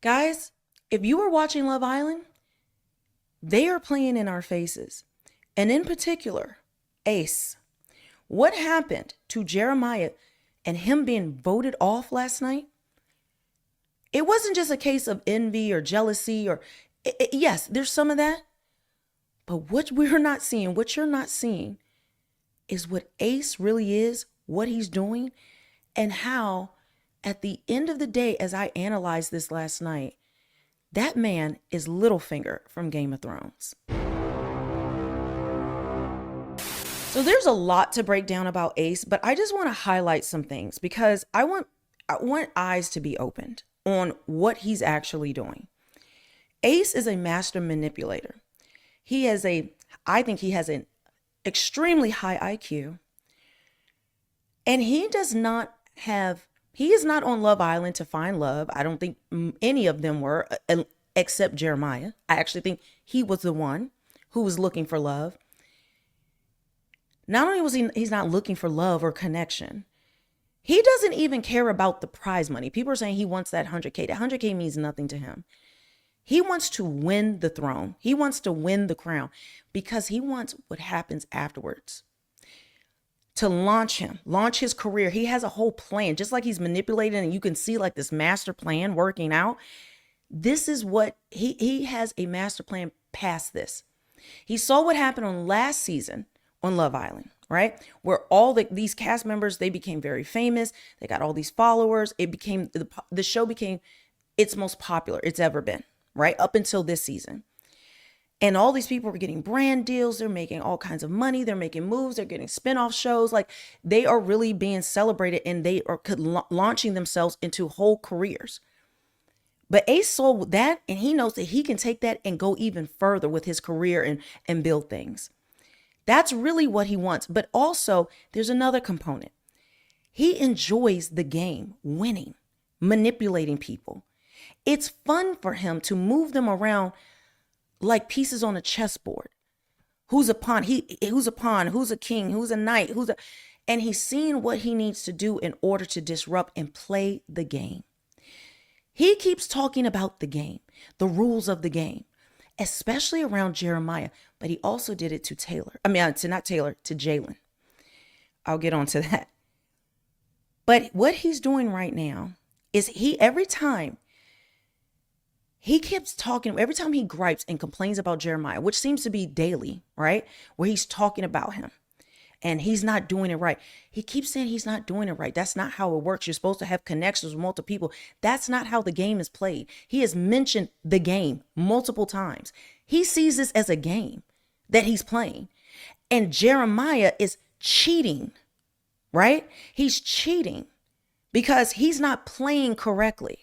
Guys, if you are watching Love Island, they are playing in our faces. And in particular, Ace. What happened to Jeremiah and him being voted off last night? It wasn't just a case of envy or jealousy or, yes, there's some of that. But what we're not seeing, what you're not seeing, is what Ace really is, what he's doing, and how, at the end of the day, as I analyzed this last night, that man is Littlefinger from Game of Thrones. So there's a lot to break down about Ace, but I just want to highlight some things because I want eyes to be opened on what he's actually doing. Ace is a master manipulator. I think he has an extremely high IQ. And he is not on Love Island to find love. I don't think any of them were, except Jeremiah. I actually think he was the one who was looking for love. Not only was he's not looking for love or connection, he doesn't even care about the prize money. People are saying he wants that 100K. That 100K means nothing to him. He wants to win the throne. He wants to win the crown because he wants what happens afterwards. To launch his career. He has a whole plan, just like he's manipulating, and you can see like this master plan working out. This is what he has, a master plan past this. He saw what happened on last season on Love Island, right? Where these cast members, they became very famous. They got all these followers. The show became its most popular it's ever been, right? Up until this season. And all these people were getting brand deals. They're making all kinds of money. They're making moves. They're getting spinoff shows. Like, they are really being celebrated, and they are launching themselves into whole careers. But Ace saw that, and he knows that he can take that and go even further with his career and build things. That's really what he wants. But also, there's another component. He enjoys the game, winning, manipulating people. It's fun for him to move them around like pieces on a chessboard. Who's a pawn? Who's a pawn? Who's a king? Who's a knight? And he's seeing what he needs to do in order to disrupt and play the game. He keeps talking about the game, the rules of the game, especially around Jeremiah. But he also did it to Jalen. I'll get on to that. But what he's doing right now is every time he gripes and complains about Jeremiah, which seems to be daily, right? Where he's talking about him and he's not doing it right. He keeps saying he's not doing it right. That's not how it works. You're supposed to have connections with multiple people. That's not how the game is played. He has mentioned the game multiple times. He sees this as a game that he's playing. And Jeremiah is cheating, right? He's cheating because he's not playing correctly.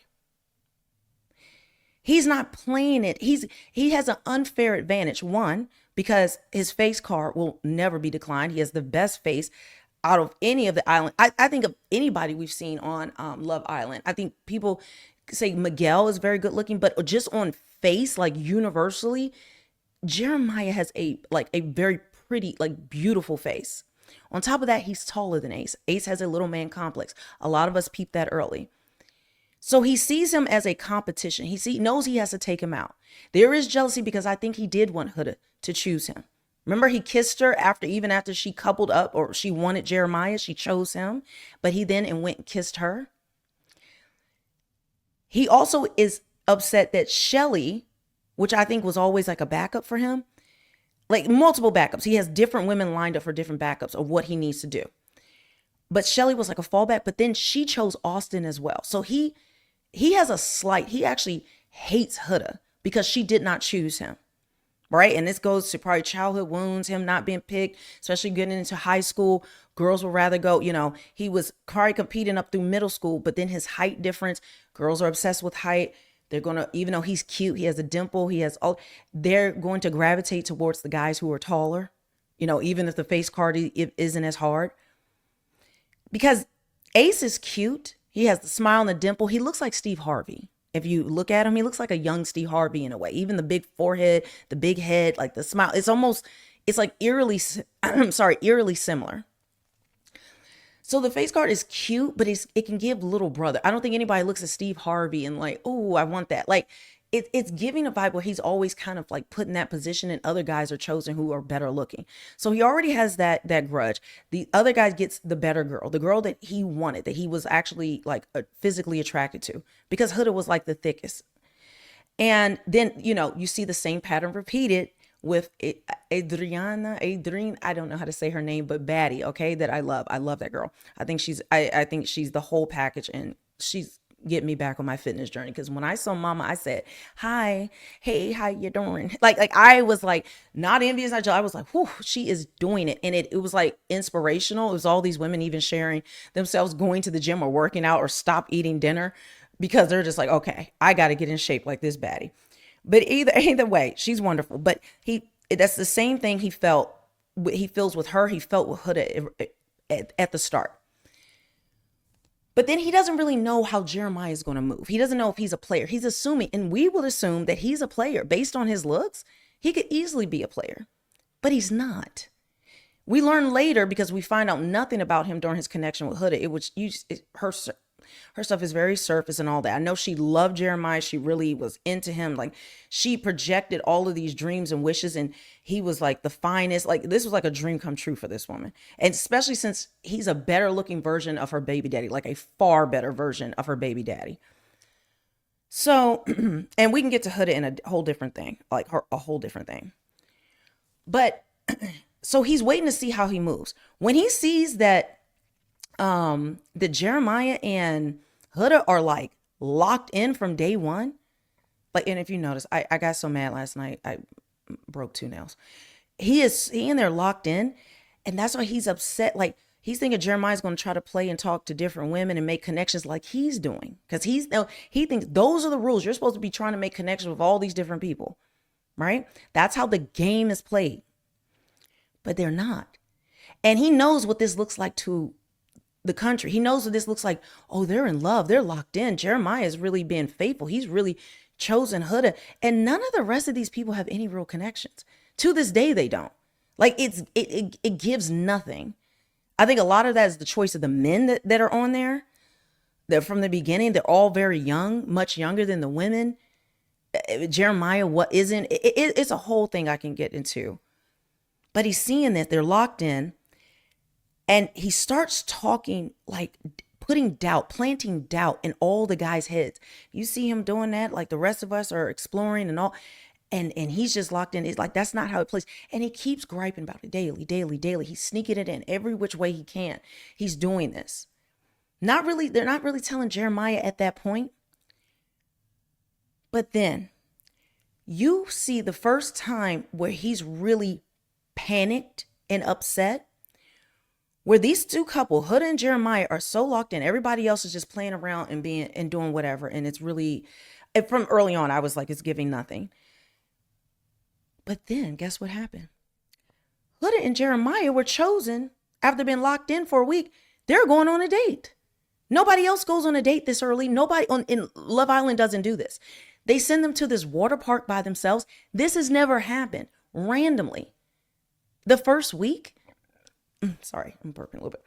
He's not playing it. He has an unfair advantage. One, because his face card will never be declined. He has the best face out of any of the island. I think of anybody we've seen on Love Island. I think people say Miguel is very good looking, but just on face, like universally, Jeremiah has a very pretty, like beautiful face. On top of that, he's taller than Ace. Ace has a little man complex. A lot of us peeped that early. So he sees him as a competition. He knows he has to take him out. There is jealousy because I think he did want Huda to choose him. Remember, he kissed her even after she coupled up, or she wanted Jeremiah, she chose him, but he then went and kissed her. He also is upset that Shelly, which I think was always like a backup for him, like multiple backups. He has different women lined up for different backups of what he needs to do. But Shelly was like a fallback, but then she chose Austin as well. So he actually hates Huda because she did not choose him, right? And this goes to probably childhood wounds, him not being picked, especially getting into high school. Girls would rather go, he was probably competing up through middle school, but then his height difference, girls are obsessed with height. They're going to, even though he's cute, he has a dimple, they're going to gravitate towards the guys who are taller, even if the face card isn't as hard. Because Ace is cute. He has the smile and the dimple. He looks like Steve Harvey. If you look at him, he looks like a young Steve Harvey in a way. Even the big forehead, the big head, like the smile. It's like eerily similar. So the face card is cute, but it can give little brother. I don't think anybody looks at Steve Harvey and like, oh, I want that. Like it's giving a vibe where he's always kind of like put in that position and other guys are chosen who are better looking. So he already has that grudge. The other guy gets the better girl, the girl that he wanted, that he was actually like physically attracted to, because Huda was like the thickest. And then, you see the same pattern repeated with Adrienne, I don't know how to say her name, but baddie, okay, that I love. I love that girl. I think she's the whole package, and she's getting me back on my fitness journey. Because when I saw Mama, I said, hi, hey, how you doing? Like I was like, not envious, not jealous. I was like, whew, she is doing it. And it was like inspirational. It was all these women even sharing themselves going to the gym or working out or stop eating dinner, because they're just like, okay, I got to get in shape like this baddie. But either way, she's wonderful. But that's the same thing he feels with her. He felt with Huda at the start. But then he doesn't really know how Jeremiah is going to move. He doesn't know if he's a player. He's assuming, and we will assume that he's a player based on his looks. He could easily be a player, but he's not. We learn later, because we find out nothing about him during his connection with Huda. Her stuff is very surface and all that. I know she loved Jeremiah. She really was into him. Like, she projected all of these dreams and wishes, and he was like the finest. Like, this was like a dream come true for this woman. And especially since he's a better looking version of her baby daddy, like a far better version of her baby daddy. So, and we can get to Huda in a whole different thing, like a whole different thing. But so he's waiting to see how he moves. When he sees that Jeremiah and Huda are like locked in from day one. Like, and if you notice, I got so mad last night, I broke 2 nails. He and they're locked in, and that's why he's upset. Like, he's thinking Jeremiah's going to try to play and talk to different women and make connections like he's doing, because he thinks those are the rules. You're supposed to be trying to make connections with all these different people, right? That's how the game is played, but they're not. And he knows what this looks like to the country. He knows what this looks like. Oh, they're in love. They're locked in. Jeremiah is really being faithful. He's really chosen Huda. And none of the rest of these people have any real connections. To this day, they don't. Like, it gives nothing. I think a lot of that is the choice of the men that are on there. They're from the beginning. They're all very young, much younger than the women. Jeremiah, what isn't? It's a whole thing I can get into. But he's seeing that they're locked in. And he starts talking, like planting doubt in all the guys' heads. You see him doing that, like the rest of us are exploring and all. And he's just locked in. It's like, that's not how it plays. And he keeps griping about it daily. He's sneaking it in every which way he can. He's doing this. They're not really telling Jeremiah at that point. But then you see the first time where he's really panicked and upset, where these two couple, Huda and Jeremiah, are so locked in. Everybody else is just playing around and doing whatever. And it's really, from early on, I was like, it's giving nothing. But then guess what happened? Huda and Jeremiah were chosen after being locked in for a week. They're going on a date. Nobody else goes on a date this early. Nobody in Love Island doesn't do this. They send them to this water park by themselves. This has never happened randomly. The first week, sorry, I'm burping a little bit.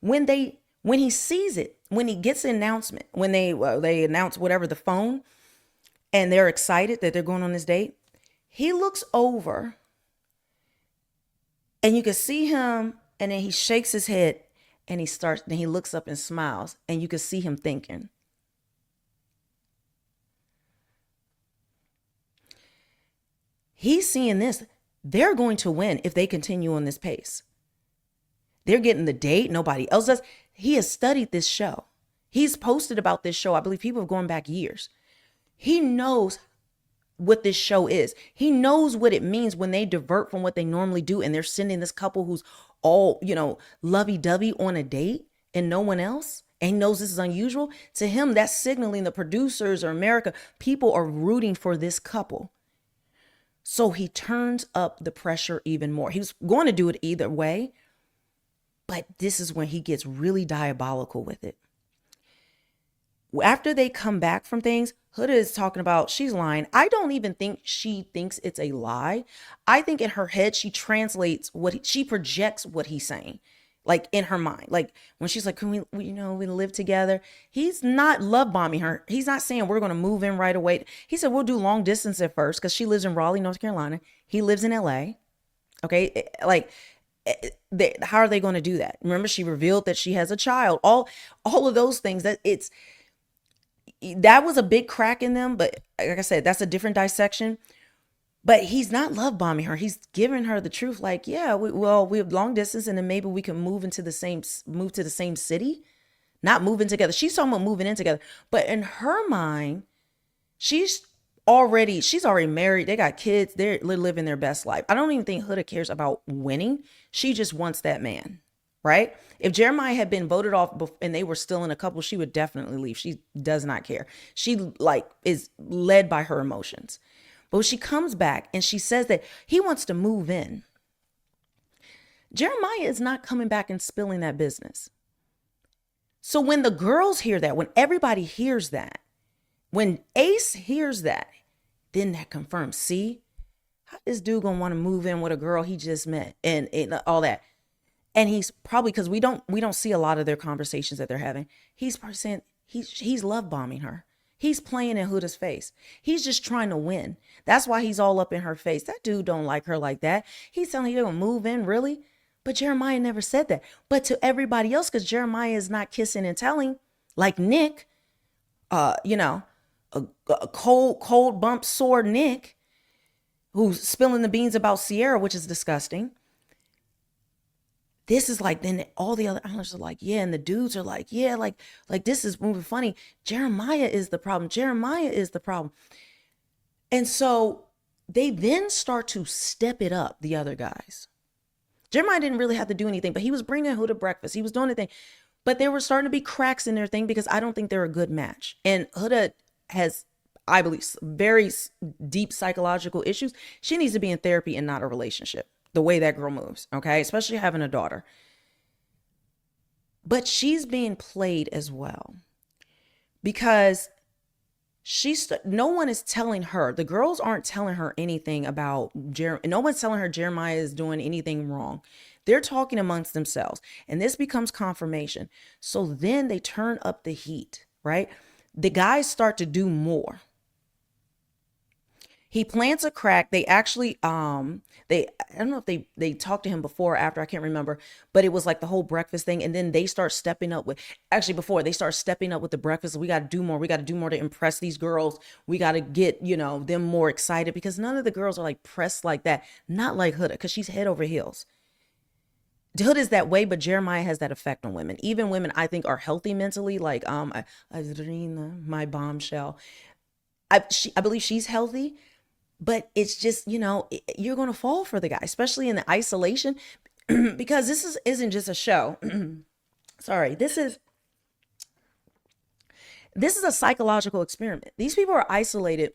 When he sees it, when he gets the announcement, when they announce whatever, the phone, and they're excited that they're going on this date, he looks over and you can see him, and then he shakes his head and then he looks up and smiles, and you can see him thinking. He's seeing this. They're going to win if they continue on this pace. They're getting the date. Nobody else does. He has studied this show. He's posted about this show. I believe people have gone back years. He knows what this show is. He knows what it means when they divert from what they normally do, and they're sending this couple who's all, lovey-dovey on a date and no one else, and he knows this is unusual. To him, that's signaling the producers or America, people are rooting for this couple. So he turns up the pressure even more. He was going to do it either way, but this is when he gets really diabolical with it. After they come back from things, Huda is talking about she's lying. I don't even think she thinks it's a lie. I think in her head, she translates she projects what he's saying. like in her mind. Like when she's like, can we live together? He's not love bombing her. He's not saying we're going to move in right away. He said, we'll do long distance at first because she lives in Raleigh, North Carolina. He lives in LA. Okay. Like, how are they going to do that? Remember, she revealed that she has a child. All of those things that was a big crack in them. But like I said, that's a different dissection. But he's not love bombing her. He's giving her the truth. Like, yeah, we have long distance, and then maybe we can move to the same city, not moving together. She's talking about moving in together, but in her mind, she's already married. They got kids. They're living their best life. I don't even think Huda cares about winning. She just wants that man, right? If Jeremiah had been voted off and they were still in a couple, she would definitely leave. She does not care. She is led by her emotions. But when she comes back and she says that he wants to move in, Jeremiah is not coming back and spilling that business. So when the girls hear that, when everybody hears that, when Ace hears that, then that confirms, see, how this dude gonna want to move in with a girl he just met and all that. And he's probably, because we don't see a lot of their conversations that they're having. He's probably saying he's love bombing her. He's playing in Huda's face. He's just trying to win. That's why he's all up in her face. That dude don't like her like that. He's telling you to move in, really? But Jeremiah never said that. But to everybody else, because Jeremiah is not kissing and telling, like Nick, a cold bump sore Nick, who's spilling the beans about Sierra, which is disgusting. This is like, then all the other islanders are like, yeah. And the dudes are like, yeah, like this is moving funny. Jeremiah is the problem. Jeremiah is the problem. And so they then start to step it up, the other guys. Jeremiah didn't really have to do anything, but he was bringing Huda breakfast. He was doing the thing. But there were starting to be cracks in their thing because I don't think they're a good match. And Huda has, I believe, very deep psychological issues. She needs to be in therapy and not a relationship. The way that girl moves, okay? Especially having a daughter. But she's being played as well because no one is telling her. The girls aren't telling her anything about no one's telling her Jeremiah is doing anything wrong. They're talking amongst themselves, and this becomes confirmation. So then they turn up the heat, right? The guys start to do more. He plants a crack. They actually, I don't know if they talked to him before or after, I can't remember, but it was like the whole breakfast thing. And then they start stepping up before they start stepping up with the breakfast. We got to do more. We got to do more to impress these girls. We got to get, them more excited because none of the girls are like pressed like that. Not like Huda, because she's head over heels. Huda is that way, but Jeremiah has that effect on women. Even women I think are healthy mentally, like Adrina, my bombshell. I believe she's healthy. But it's just, you're going to fall for the guy, especially in the isolation, because this isn't just a show. Sorry, this is a psychological experiment. These people are isolated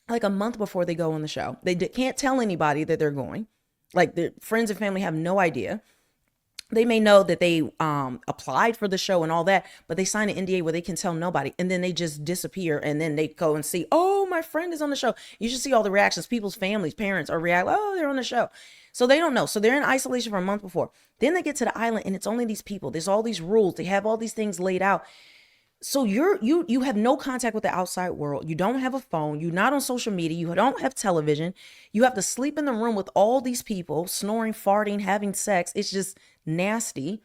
like a month before they go on the show. They can't tell anybody that they're going. Like their friends and family have no idea. They may know that they applied for the show and all that, but they sign an NDA where they can tell nobody. And then they just disappear. And then they go and see, oh, my friend is on the show. You should see all the reactions. People's families, parents are reacting, oh, they're on the show. So they don't know. So they're in isolation for a month before. Then they get to the island and it's only these people. There's all these rules. They have all these things laid out. So you have no contact with the outside world. You don't have a phone. You're not on social media. You don't have television. You have to sleep in the room with all these people, snoring, farting, having sex. It's just nasty.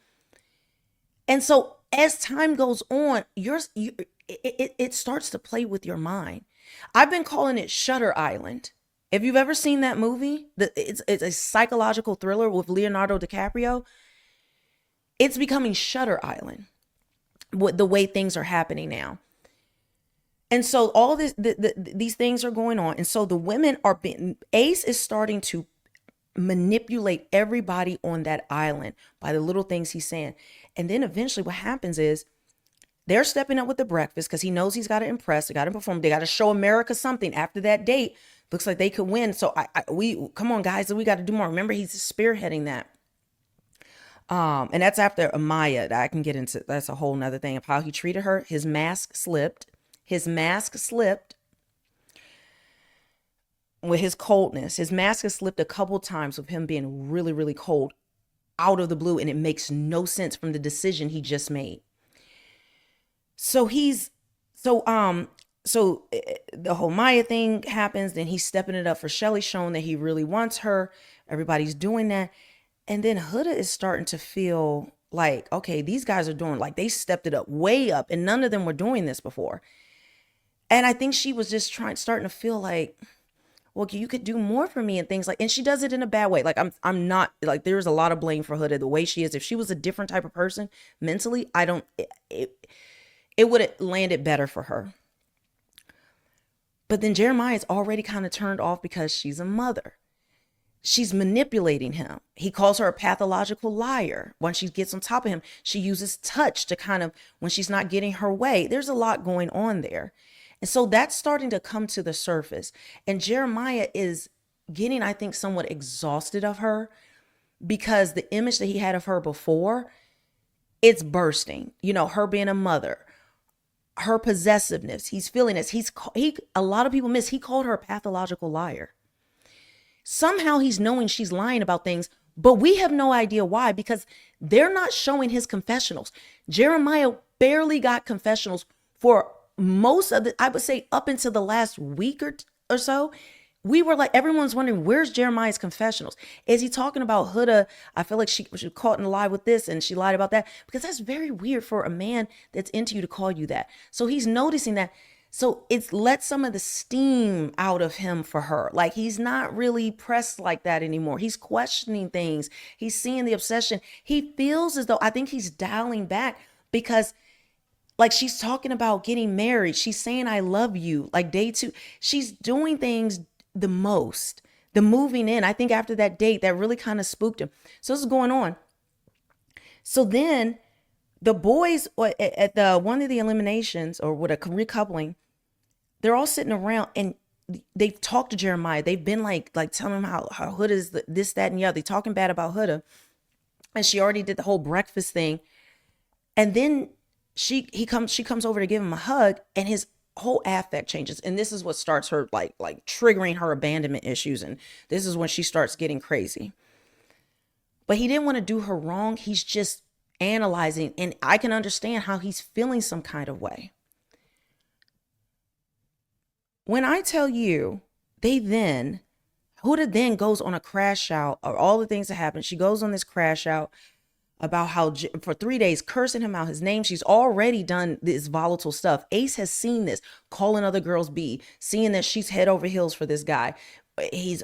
And so as time goes on, it starts to play with your mind. I've been calling it Shutter Island. If you've ever seen that movie, it's a psychological thriller with Leonardo DiCaprio. It's becoming Shutter Island. With the way things are happening now. And so all this, these things are going on. And so the women Ace is starting to manipulate everybody on that island by the little things he's saying. And then eventually what happens is they're stepping up with the breakfast because he knows he's got to impress. They got to perform. They got to show America something after that date. Looks like they could win. So we come on, guys, we got to do more. Remember, he's spearheading that. And that's after Amaya that I can get into. That's a whole nother thing of how he treated her. His mask slipped with his coldness. His mask has slipped a couple times with him being really, really cold. out of the blue and it makes no sense from the decision he just made. So he's so the whole Maya thing happens, then he's stepping it up for Shelly, showing that he really wants her. Everybody's doing that. And then Huda is starting to feel like, okay, these guys are doing, like, they stepped it up way up and none of them were doing this before. And I think she was just starting to feel like, well, you could do more for me and things like, and she does it in a bad way. Like, I'm not like, there's a lot of blame for Huda the way she is. If she was a different type of person mentally, it would have landed better for her. But then Jeremiah's already kind of turned off because she's a mother. She's manipulating him. He calls her a pathological liar. When she gets on top of him, she uses touch to kind of, when she's not getting her way. There's a lot going on there. And so that's starting to come to the surface. And Jeremiah is getting, I think, somewhat exhausted of her because the image that he had of her before, it's bursting. You know, her being a mother, her possessiveness. He's feeling this. A lot of people miss. He called her a pathological liar. Somehow he's knowing she's lying about things, but we have no idea why, because they're not showing his confessionals. Jeremiah barely got confessionals for most of the, I would say up until the last week or so. We were like, everyone's wondering, where's Jeremiah's confessionals? Is he talking about Huda? I feel like she caught in a lie with this and she lied about that, because that's very weird for a man that's into you to call you that. So he's noticing that. So it's let some of the steam out of him for her. Like, he's not really pressed like that anymore. He's questioning things. He's seeing the obsession. He feels as though, I think he's dialing back because, like, she's talking about getting married. She's saying, I love you. Like, day 2, she's doing things the most. The moving in, I think after that date, that really kind of spooked him. So this is going on. So then the boys at the one of the eliminations, or with a recoupling, they're all sitting around and they've talked to Jeremiah. They've been like telling him how Huda is this, that, and the other. They're talking bad about Huda. And she already did the whole breakfast thing. And then she comes over to give him a hug, and his whole affect changes. And this is what starts her like triggering her abandonment issues. And this is when she starts getting crazy. But he didn't want to do her wrong. He's just analyzing, and I can understand how he's feeling some kind of way. When I tell you, Huda then goes on a crash out of all the things that happened. She goes on this crash out about how for 3 days cursing him out, his name. She's already done this volatile stuff. Ace has seen this, calling other girls B, seeing that she's head over heels for this guy. She's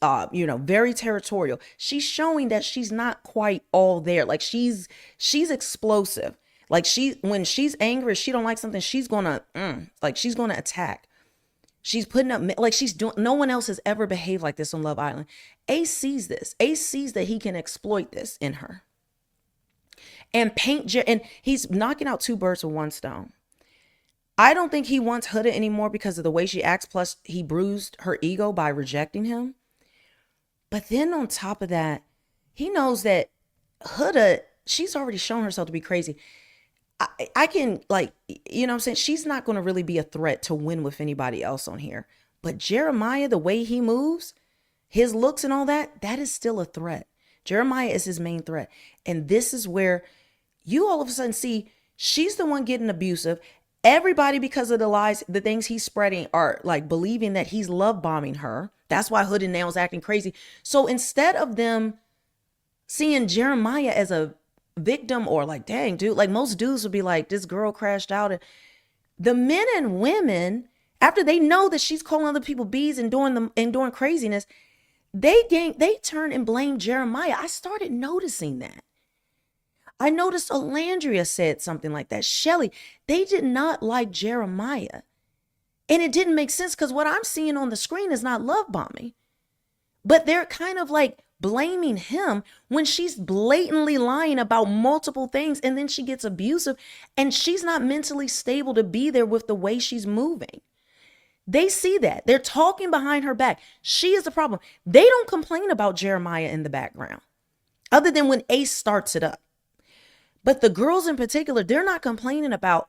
very territorial. She's showing that she's not quite all there. Like, she's explosive. Like, when she's angry, she don't like something, she's gonna attack. She's putting up, like, she's doing, no one else has ever behaved like this on Love Island. Ace sees this. Ace sees that he can exploit this in her. And and he's knocking out 2 birds with 1 stone. I don't think he wants Huda anymore because of the way she acts. Plus, he bruised her ego by rejecting him. But then on top of that, he knows that Huda, she's already shown herself to be crazy. I can, like, you know what I'm saying? She's not going to really be a threat to win with anybody else on here. But Jeremiah, the way he moves, his looks and all that, that is still a threat. Jeremiah is his main threat. And this is where you all of a sudden see she's the one getting abusive. Everybody, because of the lies, the things he's spreading, are like believing that he's love bombing her. That's why Hood and Nail's acting crazy. So instead of them seeing Jeremiah as a victim, or like, dang, dude, like most dudes would be like, this girl crashed out. And the men and women, after they know that she's calling other people bees and doing craziness, they turn and blame Jeremiah. I started noticing that. I noticed Alandria said something like that. Shelly, they did not like Jeremiah. And it didn't make sense because what I'm seeing on the screen is not love bombing. But they're kind of like blaming him when she's blatantly lying about multiple things, and then she gets abusive and she's not mentally stable to be there with the way she's moving. They see that. They're talking behind her back. She is the problem. They don't complain about Jeremiah in the background, other than when Ace starts it up. But the girls in particular, they're not complaining about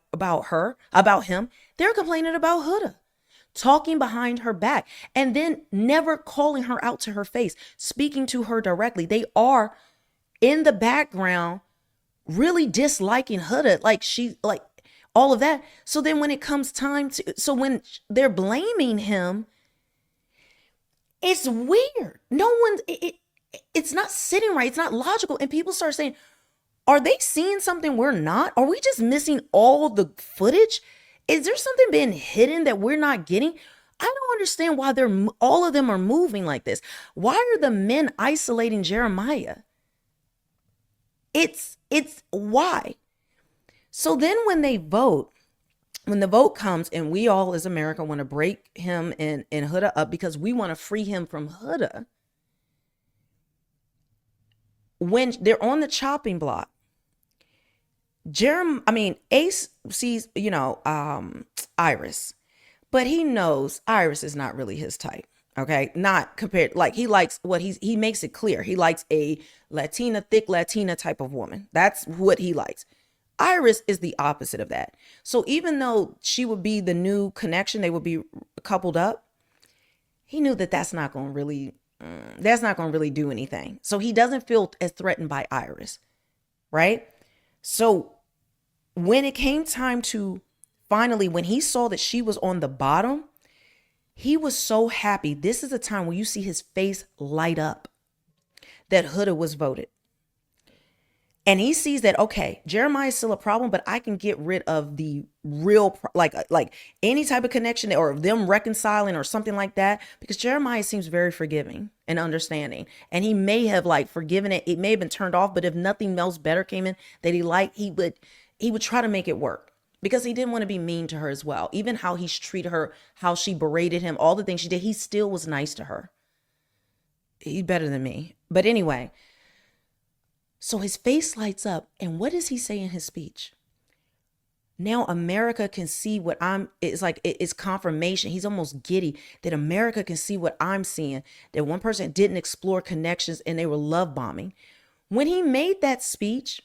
him. They're complaining about Huda, talking behind her back, and then never calling her out to her face, speaking to her directly. They are in the background really disliking Huda, like she, like all of that. So then when it comes time to, so when they're blaming him, it's weird. No one, it's not sitting right. It's not logical. And people start saying, are they seeing something we're not? Are we just missing all the footage? Is there something being hidden that we're not getting? I don't understand why all of them are moving like this. Why are the men isolating Jeremiah? It's why. So then when they vote, when the vote comes and we all as America want to break him and Huda up because we want to free him from Huda, when they're on the chopping block, Ace sees, Iris, but he knows Iris is not really his type. Okay. Not compared, like he likes what he makes it clear. He likes a Latina, thick Latina type of woman. That's what he likes. Iris is the opposite of that. So even though she would be the new connection, they would be coupled up, he knew that that's not going to really do anything. So he doesn't feel as threatened by Iris, right? So when it came time to finally, when he saw that she was on the bottom, he was so happy. This is a time where you see his face light up that Huda was voted. And he sees that, okay, Jeremiah is still a problem, but I can get rid of the real, like any type of connection or them reconciling or something like that, because Jeremiah seems very forgiving and understanding. And he may have like forgiven it. It may have been turned off, but if nothing else better came in that he liked, he would try to make it work because he didn't want to be mean to her as well. Even how he treated her, how she berated him, all the things she did, he still was nice to her. He's better than me. But anyway, so his face lights up. And what does he say in his speech? Now America can see what it's confirmation. He's almost giddy that America can see what I'm seeing, that one person didn't explore connections and they were love bombing. When he made that speech,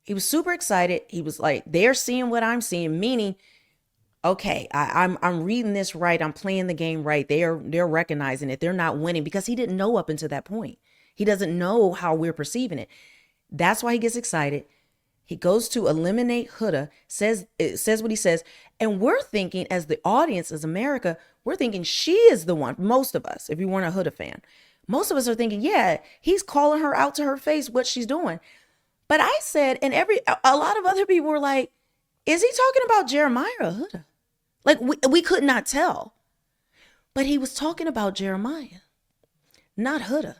he was super excited. He was like, they're seeing what I'm seeing, meaning, okay, I'm reading this right. I'm playing the game right. They're recognizing it. They're not winning because he didn't know up until that point. He doesn't know how we're perceiving it. That's why he gets excited. He goes to eliminate Huda, says what he says. And we're thinking, as the audience, as America, we're thinking she is the one. Most of us, if you weren't a Huda fan, most of us are thinking, yeah, he's calling her out to her face what she's doing. But I said, and a lot of other people were like, is he talking about Jeremiah or Huda? Like we could not tell. But he was talking about Jeremiah, not Huda.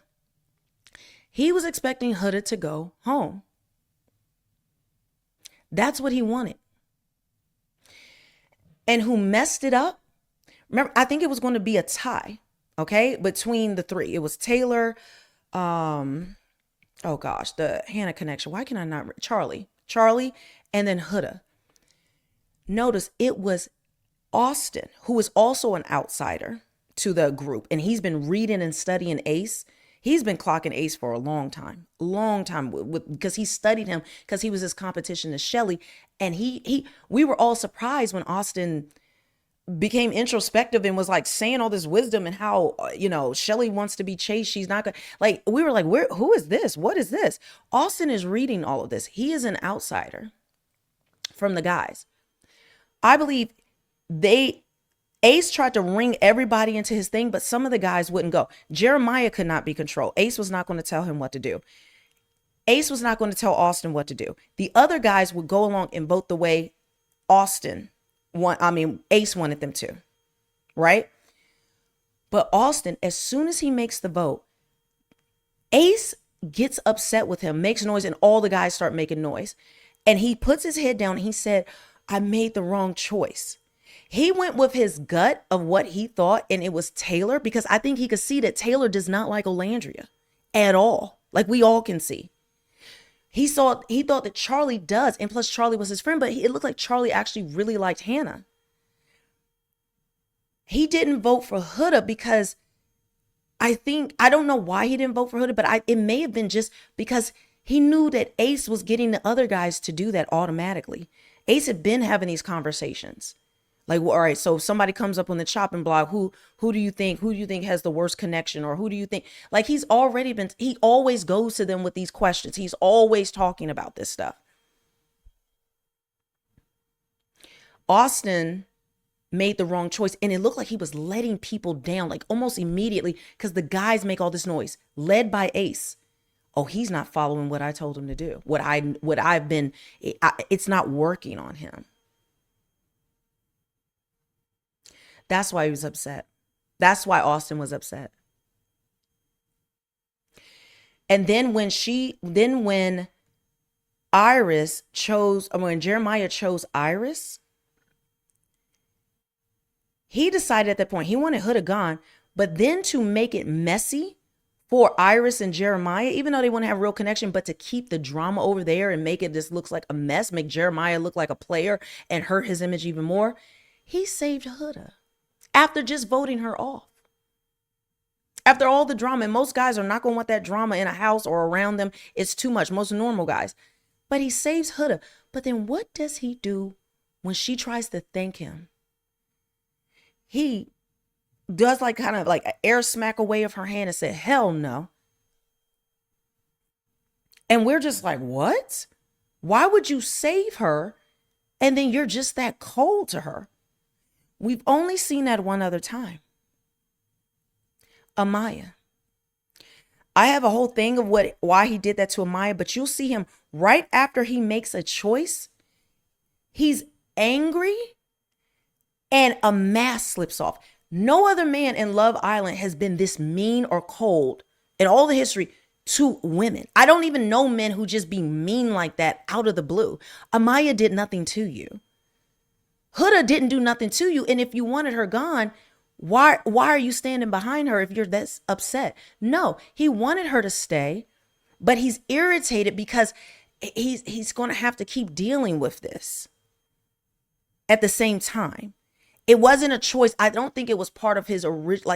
He was expecting Huda to go home. That's what he wanted. And who messed it up? Remember, I think it was going to be a tie, okay, between the three. It was Taylor, the Hannah connection. Why can I not? Charlie, and then Huda. Notice it was Austin, who is also an outsider to the group. And he's been reading and studying Ace. He's been clocking Ace for a long time, because he studied him because he was his competition to Shelly. And we were all surprised when Austin became introspective and was like saying all this wisdom and how, Shelly wants to be chased. She's not going to, like, we were like, who is this? What is this? Austin is reading all of this. He is an outsider from the guys. I believe Ace tried to ring everybody into his thing, but some of the guys wouldn't go. Jeremiah could not be controlled. Ace was not going to tell him what to do. Ace was not going to tell Austin what to do. The other guys would go along and vote the way Ace wanted them to, right? But Austin, as soon as he makes the vote, Ace gets upset with him, makes noise, and all the guys start making noise. And he puts his head down and he said, I made the wrong choice. He went with his gut of what he thought, and it was Taylor, because I think he could see that Taylor does not like Olandria at all. Like we all can see. He thought that Charlie does, and plus Charlie was his friend, but it looked like Charlie actually really liked Hannah. He didn't vote for Huda because I don't know why he didn't vote for Huda, but it may have been just because he knew that Ace was getting the other guys to do that automatically. Ace had been having these conversations Like, well, all right, so if somebody comes up on the chopping block, who do you think has the worst connection, or who do you think? Like, he always goes to them with these questions. He's always talking about this stuff. Austin made the wrong choice, and it looked like he was letting people down, like almost immediately, because the guys make all this noise, led by Ace. Oh, he's not following what I told him to do. It's not working on him. That's why he was upset. That's why Austin was upset. And then when Jeremiah chose Iris, he decided at that point he wanted Huda gone, but then to make it messy for Iris and Jeremiah, even though they want to have a real connection, but to keep the drama over there and make it just looks like a mess, make Jeremiah look like a player and hurt his image even more, he saved Huda after just voting her off. After all the drama, and most guys are not going to want that drama in a house or around them. It's too much, most normal guys. But he saves Huda. But then what does he do when she tries to thank him? He does like kind of like an air smack away of her hand and said, hell no. And we're just like, what? Why would you save her? And then you're just that cold to her. We've only seen that one other time. Amaya. I have a whole thing of why he did that to Amaya, but you'll see him right after he makes a choice. He's angry and a mask slips off. No other man in Love Island has been this mean or cold in all the history to women. I don't even know men who just be mean like that out of the blue. Amaya did nothing to you. Huda didn't do nothing to you. And if you wanted her gone, why are you standing behind her if you're that upset? No, he wanted her to stay, but he's irritated because he's going to have to keep dealing with this at the same time. It wasn't a choice. I don't think it was part of his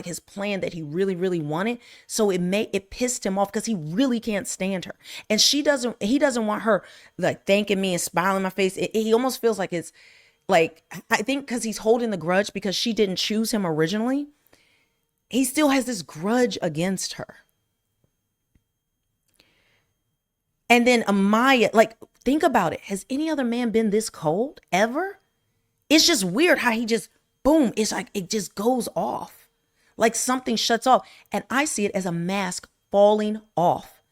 his plan that he really, really wanted. So it pissed him off because he really can't stand her. And he doesn't want her like thanking me and smiling in my face. He almost feels like it's like, I think because he's holding the grudge because she didn't choose him originally. He still has this grudge against her. And then Amaya, like, think about it. Has any other man been this cold ever? It's just weird how he just, boom, it's like it just goes off. Like something shuts off. And I see it as a mask falling off.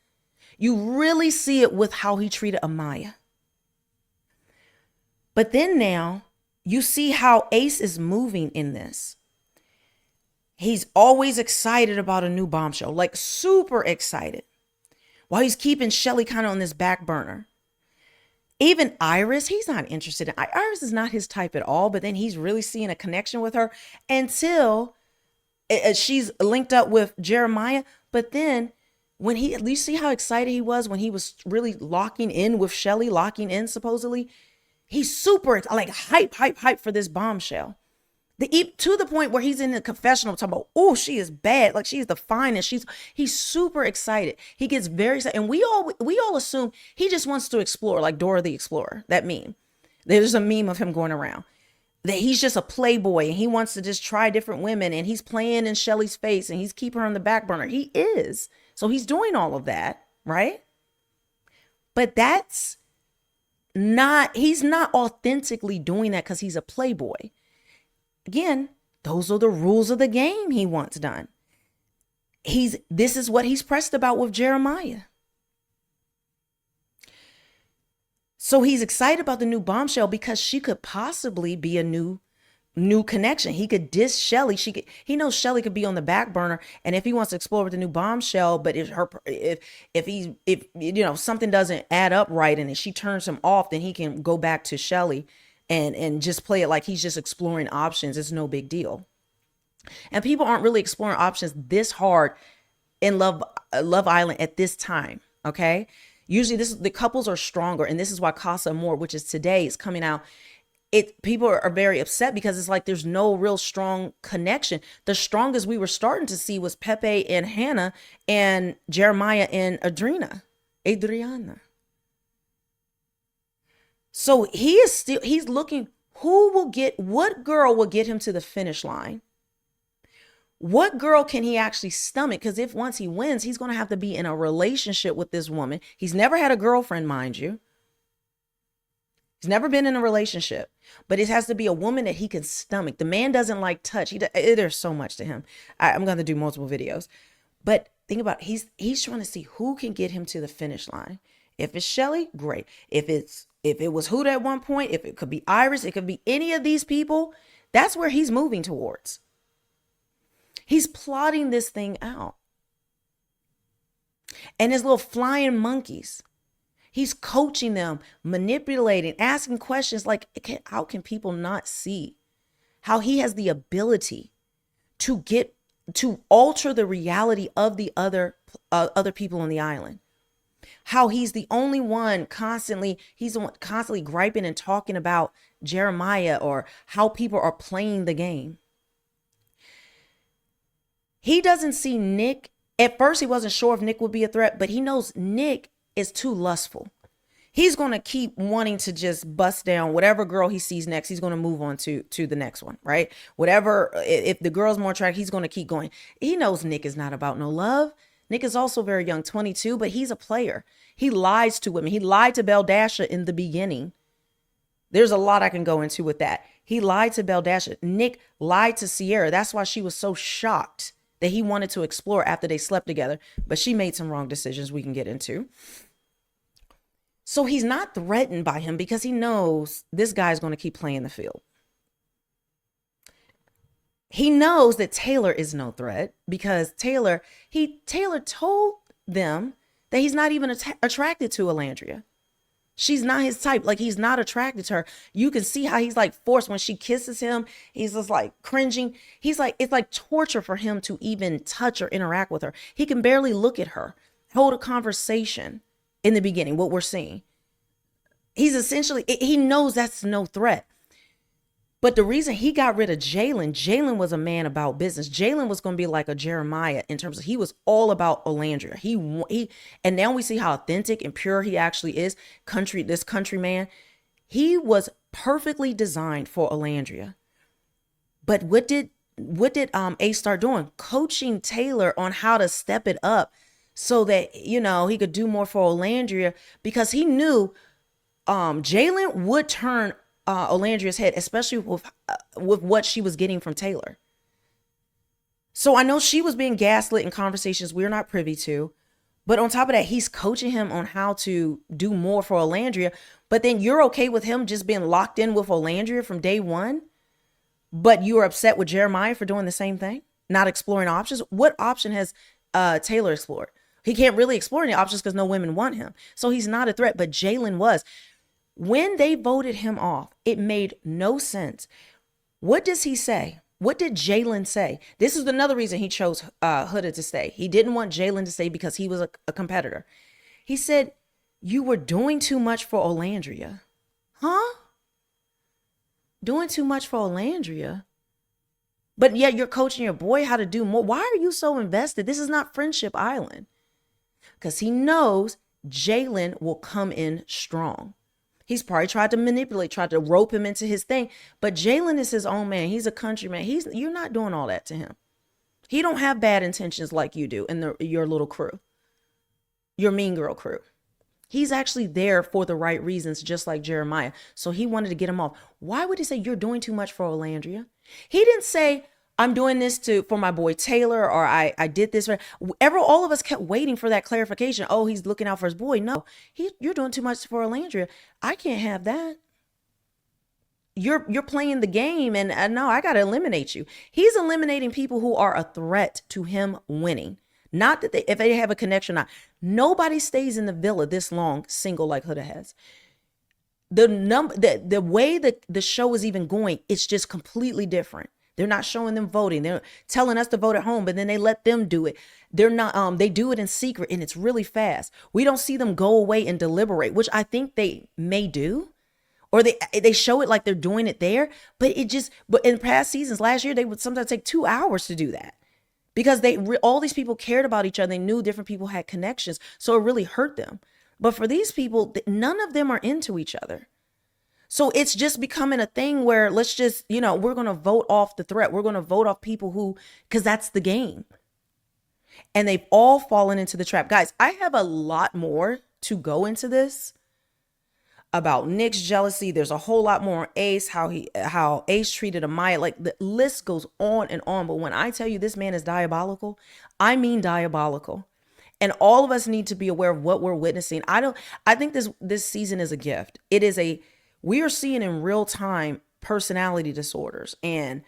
You really see it with how he treated Amaya. But then now you see how Ace is moving in this. He's always excited about a new bombshell, like super excited, while he's keeping Shelly kind of on this back burner. Even Iris, he's not interested in. Iris is not his type at all, but then he's really seeing a connection with her until she's linked up with Jeremiah. But then when you see how excited he was when he was really locking in with Shelly, supposedly, he's super like hype for this bombshell. To the point where he's in the confessional talking about, oh, she is bad. Like she's the finest. He's super excited. He gets very excited. And we all assume he just wants to explore like Dora the Explorer, that meme. There's a meme of him going around that he's just a playboy and he wants to just try different women and he's playing in Shelly's face and he's keeping her on the back burner. He is. So he's doing all of that, right? But he's not authentically doing that because he's a playboy. Again, those are the rules of the game he wants done. This is what he's pressed about with Jeremiah. So he's excited about the new bombshell because she could possibly be a new connection. He could diss Shelly. He knows Shelly could be on the back burner, and if he wants to explore with the new bombshell, but if something doesn't add up right and if she turns him off, then he can go back to Shelly and just play it like he's just exploring options. It's no big deal. And people aren't really exploring options this hard in Love Island at this time. Okay. Usually the couples are stronger. And this is why Casa Amor, which is today, is coming out. People are very upset because it's like there's no real strong connection. The strongest we were starting to see was Pepe and Hannah and Jeremiah and Adriana. So he's looking, what girl will get him to the finish line? What girl can he actually stomach? Because if once he wins, he's going to have to be in a relationship with this woman. He's never had a girlfriend, mind you. He's never been in a relationship, but it has to be a woman that he can stomach. The man doesn't like touch. There's so much to him. I'm going to do multiple videos, but think about it. He's trying to see who can get him to the finish line. If it's Shelly, great. If it was Huda at one point, if it could be Iris, it could be any of these people. That's where he's moving towards. He's plotting this thing out. And his little flying monkeys, he's coaching them, manipulating, asking questions like, how can people not see how he has the ability to alter the reality of the other people on the island? How he's the only one constantly griping and talking about Jeremiah or how people are playing the game. He doesn't see Nick. At first, he wasn't sure if Nick would be a threat, but he knows Nick is too lustful. He's going to keep wanting to just bust down whatever girl he sees next. He's going to move on to the next one, right? Whatever, if the girl's more attractive, he's going to keep going. He knows Nick is not about no love. Nick is also very young, 22, but he's a player. He lies to women. He lied to Beldasha in the beginning. There's a lot I can go into with that. He lied to Beldasha. Nick lied to Sierra. That's why she was so shocked that he wanted to explore after they slept together, but she made some wrong decisions we can get into. So he's not threatened by him because he knows this guy's going to keep playing the field. He knows that Taylor is no threat because Taylor told them that he's not even attracted to Alandria. She's not his type. Like, he's not attracted to her. You can see how he's like forced when she kisses him. He's just like cringing. He's like, it's like torture for him to even touch or interact with her. He can barely look at her, hold a conversation in the beginning, what we're seeing. He's essentially, he knows that's no threat. But the reason he got rid of Jalen was a man about business. Jalen was going to be like a Jeremiah in terms of he was all about Alandria. And now we see how authentic and pure he actually is. This country man, he was perfectly designed for Alandria. But what did Ace start doing? Coaching Taylor on how to step it up so that, he could do more for Alandria, because he knew Jalen would turn Alandria's head, especially with what she was getting from Taylor. So I know she was being gaslit in conversations we're not privy to, but on top of that, he's coaching him on how to do more for Alandria. But then you're okay with him just being locked in with Alandria from day one, but you are upset with Jeremiah for doing the same thing, not exploring options. What option has Taylor explored? He can't really explore any options because no women want him. So he's not a threat, but Jalen was. When they voted him off, it made no sense. What does he say? What did Jalen say? This is another reason he chose Huda to stay. He didn't want Jalen to stay because he was a competitor. He said, you were doing too much for Alandria. Huh? Doing too much for Alandria? But yet you're coaching your boy how to do more. Why are you so invested? This is not Friendship Island. Because he knows Jalen will come in strong. He's probably tried to manipulate, tried to rope him into his thing. But Jalen is his own man. He's a country man. You're not doing all that to him. He don't have bad intentions like you do in your little crew, your mean girl crew. He's actually there for the right reasons, just like Jeremiah. So he wanted to get him off. Why would he say you're doing too much for Alandria? He didn't say, I'm doing this for my boy Taylor, or I did this. All of us kept waiting for that clarification. Oh, he's looking out for his boy. No, you're doing too much for Alandria. I can't have that. You're playing the game, and no, I got to eliminate you. He's eliminating people who are a threat to him winning. Not that if they have a connection or not. Nobody stays in the villa this long single like Huda has. The way that the show is even going, it's just completely different. They're not showing them voting. They're telling us to vote at home, but then they let them do it. They're not, they do it in secret, and it's really fast. We don't see them go away and deliberate, which I think they may do, or they show it like they're doing it there, but in past seasons, last year, they would sometimes take 2 hours to do that because all these people cared about each other. They knew different people had connections. So it really hurt them. But for these people, none of them are into each other. So it's just becoming a thing where let's just, we're going to vote off the threat. We're going to vote off people who, because that's the game. And they've all fallen into the trap. Guys, I have a lot more to go into this about Nick's jealousy. There's a whole lot more on Ace, how Ace treated Amaya. Like the list goes on and on. But when I tell you this man is diabolical, I mean diabolical. And all of us need to be aware of what we're witnessing. I think this season is a gift. We are seeing in real time personality disorders and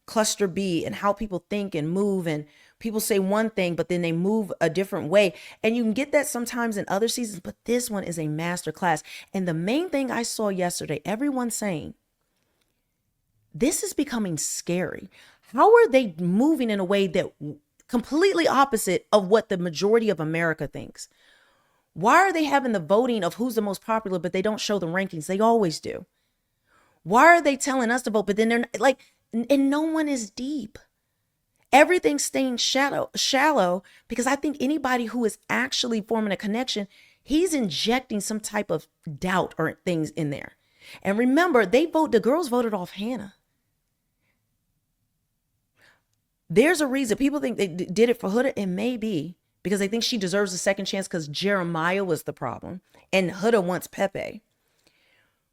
cluster B and how people think and move, and people say one thing, but then they move a different way. And you can get that sometimes in other seasons, but this one is a master class. And the main thing I saw yesterday, everyone saying, this is becoming scary. How are they moving in a way that completely opposite of what the majority of America thinks? Why are they having the voting of who's the most popular, but they don't show the rankings? They always do. Why are they telling us to vote, but then they're not, like, and no one is deep. Everything's staying shallow, because I think anybody who is actually forming a connection, he's injecting some type of doubt or things in there. And remember, the girls voted off Hannah. There's a reason people think they did it for Huda. It may be because they think she deserves a second chance because Jeremiah was the problem and Huda wants Pepe.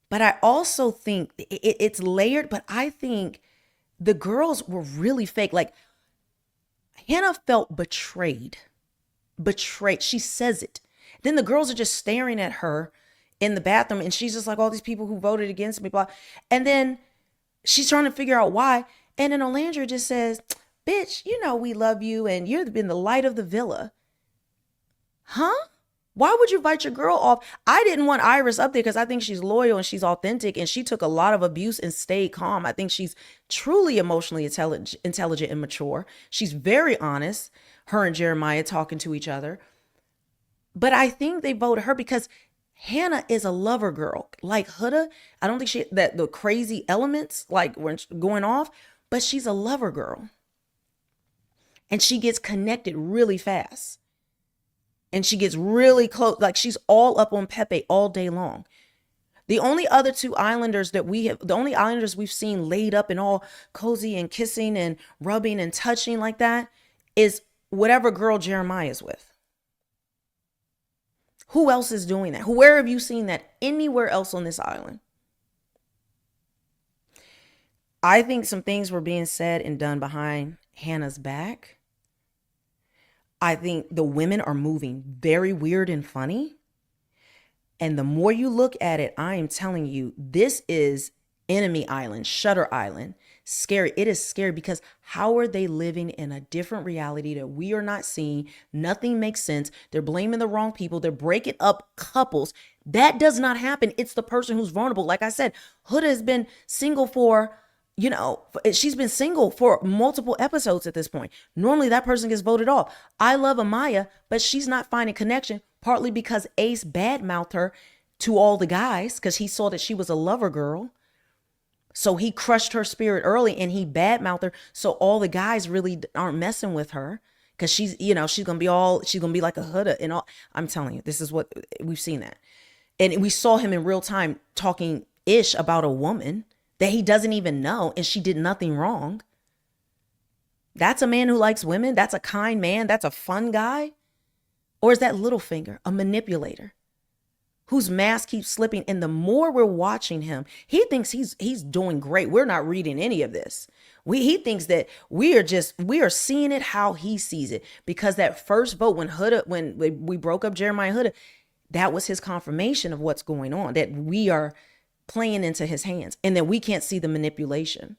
But I also think it's layered, but I think the girls were really fake. Like, Hannah felt betrayed. She says it. Then the girls are just staring at her in the bathroom, and she's just like, all these people who voted against me, blah. And then she's trying to figure out why. And then Olandra just says, bitch, we love you, and you've been the light of the villa. Huh? Why would you invite your girl off? I didn't want Iris up there because I think she's loyal and she's authentic, and she took a lot of abuse and stayed calm. I think she's truly emotionally intelligent and mature. She's very honest, her and Jeremiah talking to each other. But I think they voted her because Hannah is a lover girl. Like Huda, I don't think that the crazy elements like were going off, but she's a lover girl. And she gets connected really fast. And she gets really close. Like, she's all up on Pepe all day long. The only other two islanders we've seen laid up and all cozy and kissing and rubbing and touching like that is whatever girl Jeremiah is with. Who else is doing that? Where have you seen that anywhere else on this island? I think some things were being said and done behind Hannah's back. I think the women are moving very weird and funny. And the more you look at it, I am telling you, this is enemy island, Shutter Island. Scary. It is scary because how are they living in a different reality that we are not seeing? Nothing makes sense. They're blaming the wrong people. They're breaking up couples. That does not happen. It's the person who's vulnerable. Like I said, Huda has been single for, she's been single for multiple episodes at this point. Normally that person gets voted off. I love Amaya, but she's not finding connection, partly because Ace badmouthed her to all the guys because he saw that she was a lover girl. So he crushed her spirit early and he badmouthed her. So all the guys really aren't messing with her because she's going to be like a Huda and all. I'm telling you, this is what we've seen that. And we saw him in real time talking ish about a woman that he doesn't even know, and she did nothing wrong. That's a man who likes women. That's a kind man. That's a fun guy. Or is that Littlefinger, a manipulator whose mask keeps slipping? And the more we're watching him, he thinks he's doing great. We're not reading any of this. He thinks that we are seeing it how he sees it, because that first vote when we broke up Jeremiah Huda, that was his confirmation of what's going on, that we are playing into his hands and that we can't see the manipulation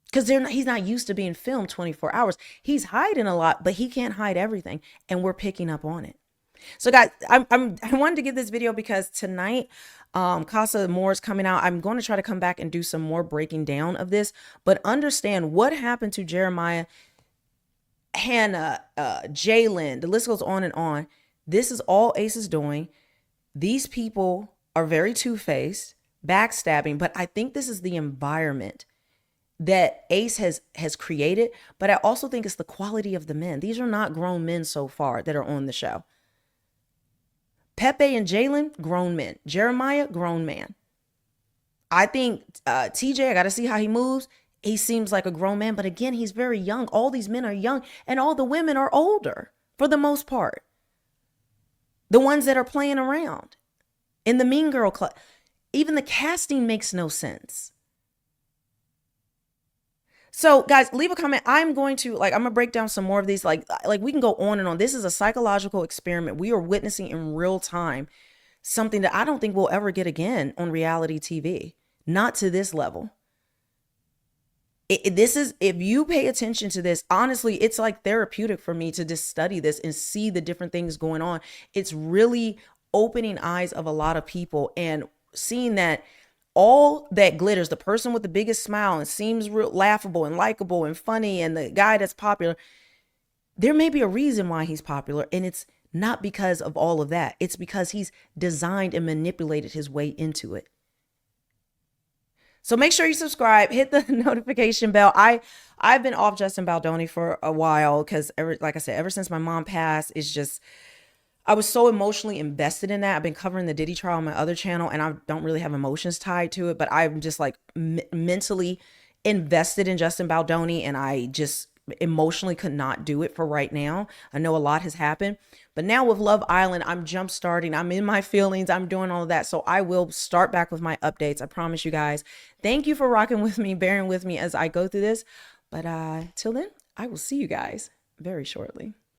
because he's not used to being filmed 24 hours. He's hiding a lot, but he can't hide everything, and we're picking up on it. So guys, I wanted to give this video because tonight Casa Amor is coming out. I'm going to try to come back and do some more breaking down of this, but understand what happened to Jeremiah, Hannah, Jalen, the list goes on and on. This is all Ace is doing. These people are very two-faced, backstabbing, but I think this is the environment that Ace has created, but I also think it's the quality of the men. These are not grown men so far that are on the show. Pepe and Jalen, grown men. Jeremiah, grown man. I think TJ, I got to see how he moves. He seems like a grown man, but again, he's very young. All these men are young, and all the women are older for the most part. The ones that are playing around in the Mean Girl Club. Even the casting makes no sense. So guys, leave a comment. I'm going to break down some more of these. Like we can go on and on. This is a psychological experiment. We are witnessing in real time something that I don't think we'll ever get again on reality TV. Not to this level. This is, if you pay attention to this, honestly, it's like therapeutic for me to just study this and see the different things going on. It's really opening eyes of a lot of people and seeing that all that glitters, the person with the biggest smile and seems real laughable and likable and funny, and the guy that's popular, there may be a reason why he's popular, and it's not because of all of that. It's because he's designed and manipulated his way into it. So make sure you subscribe, hit the notification bell. I've been off Justin Baldoni for a while because, like I said, ever since my mom passed, it's just, I was so emotionally invested in that. I've been covering the Diddy trial on my other channel, and I don't really have emotions tied to it, but I'm just like mentally invested in Justin Baldoni, and I just emotionally could not do it for right now. I know a lot has happened, but now with Love Island, I'm jump starting. I'm in my feelings. I'm doing all of that. So I will start back with my updates. I promise you guys. Thank you for rocking with me, bearing with me as I go through this. But till then, I will see you guys very shortly.